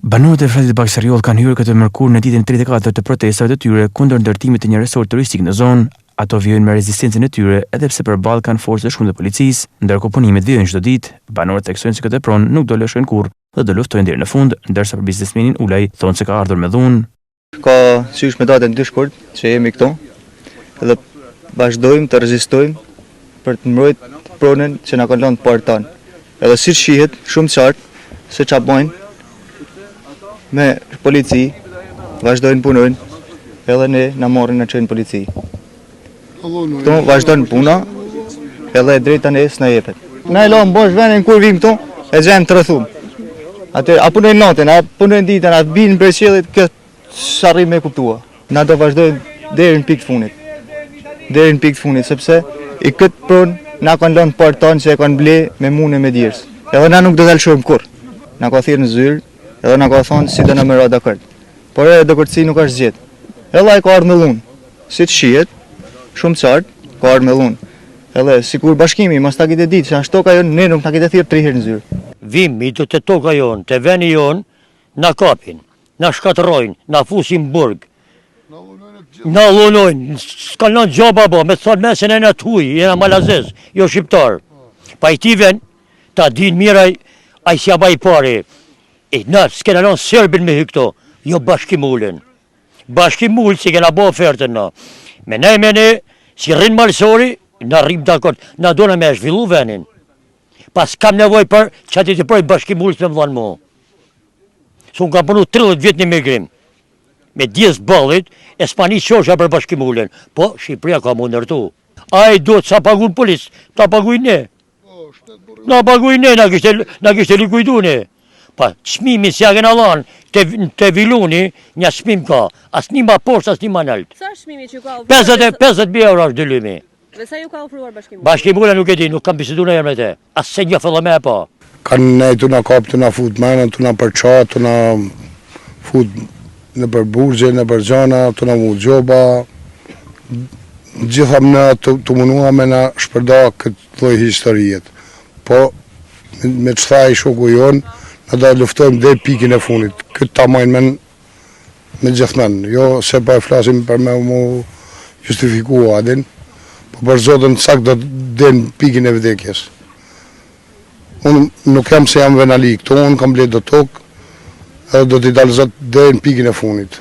Banorët e fshatit Baksariol kanë hyrë këtë mërkur në ditën 34 të protestave të tyre kundër ndërtimit të një resort turistik në zonë. Ato vijojnë me rezistencën e tyre edhe pse përballë kanë forcë të shumta të policisë, ndërkohë punimet vijojnë çdo ditë. Banorët theksojnë se këtë pronë nuk do lëshojnë kurrë dhe do luftojnë deri në fund, ndërsa për biznesmenin Ulaj thonë se ka ardhur me dhunë. Ka sysh me datën 2 shkurt që jemi këtu dhe vazhdojmë të rezistojmë për të mbrojtur pronën që na kanë lënë parë tanë. Edhe si shihet shumë qartë se çfarë bojnë me polici, vazhdojnë punojnë, edhe ne na morrin në çojnë polici. Këto vazhdojnë puna, edhe drejta ne s'na jepet. Na e lëm bosh vendin kur vim këtu, e xhem të rrethum. Atë a punojnë natën, a punojnë ditën, a binë për qiellit, kë s'arrim me kuptua. Na do vazhdojnë deri në pikë të fundit. Deri në pikë të fundit, sepse i këtë pronë na kanë lënë parë tonë që e kanë ble me munë me djerës. Edhe na nuk do të lëshojmë kurrë. Na ka thirrë në zyrë, edhe na ka thonë si do na merra dakord. Por edhe dakordsi nuk është zgjedh. Edhe ai ka ardhur me dhunë. Siç shihet, shumë qartë, ka ardhur me dhunë. Edhe sikur bashkimi mos ta kitë ditë se ashtu ka jon, ne nuk ta kitë thirrë 3 herë në zyrë. Vimi do të toka jon, të veni jon, na kapin, na shkatërrojnë, na fusin burg. Na lunojnë, s'ka në gjoba bo, me thonë mesin e në të huj, jena malazez, jo shqiptar. Pa i tiven, ta din miraj, a i s'ja baj pari. E na, s'kena në Serbin me hykto, jo bashkimullin. Bashkimull si kena bo ofertën na. Me ne, si rrinë malsori, na rrim dakord, na dona me zhvillu venin. Pas kam nevoj për që ati të projë bashkimull s'me më dhanë mu. S'unë kam punu 30 vjet në migrim. Me 10 ballit, e s'pa një qosha për bashkimullin. Po, Shqipëria ka më ndërtu. A i do të sa pagun polis, ta paguj ne. Na paguj ne, na kishte likujdu ne. Pa, çmimi si agen alan, të viluni, një çmim ka. As një ma poshtë, as një ma nalt. Sa çmimi që ka ofruar? 50.000 euro është dylimi. Dhe sa ju ka ofruar bashkimullin? Bashkimullin nuk e di, nuk kam bisedu në me te. As se një fëllë me pa. Kanë nejtu na kap të na fut menën, të na përqa, të na fut në për burgje, në për gjana, të na mu gjoba. Gjitham në të munua me na shpërda këtë lloj historijet. Po, me që tha i shoku jonë, në da luftojmë dhe pikin e funit. Këtë ta majnë me gjithmen. Jo se pa e flasim për me mu justifiku adin, po për zotën sak do të den pikin e vdekjes. Unë nuk jam se jam venali këto, unë kam blet do tokë, edhe do t'i dalë zotë dhe në pikin e funit.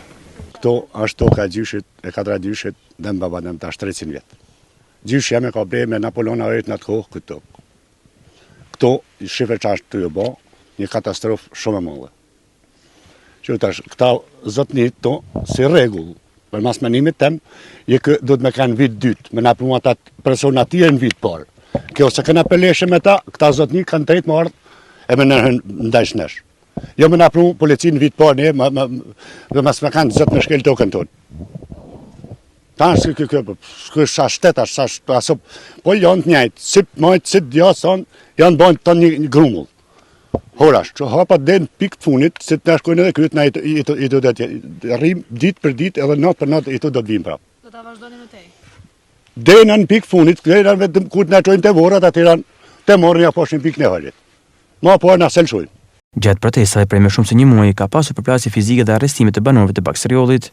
Këto është toka e gjyshit, e 4 gjyshit, dhe në baba dhe më tash 300 vjetë. Gjysh jam e ka ble me Napoleon Aret në të kohë këtë tokë. Këto, shifre që është të jo bo, një katastrofë shumë e mëllë. Që tash, këta zotnit to, si regull, për mas menimit tem, do të me kanë vit dytë, me na pruat atë persona tjerë në vit parë. Kjo se këna peleshe me ta, këta zotnit kanë drejt më ardhë, e me nërën ndajsh nesh. Jo me na pru polici në vit parë, dhe mas me kanë zotë në shkel tokën tonë. Ta është kjo sa shtetë, po janë të njajtë, si majtë, si djasë, janë bojnë të një grumull. Horash, që hapa dhe në pikë të funit, si të nashkojnë edhe kryet, na i do të rrim ditë për ditë, edhe natë për natë, i do të vim prapë. Do të vazhdojnë në tej? Dhe në pikë funit, dhe në vetëm kur të nashkojnë të vorat, atyran të morën ja poshin pikë në halit. Ma po në selshojnë. Gjatë protestave prej më shumë se një muaji ka pasur përplasje fizike dhe arrestime të banorëve të Baksariolit.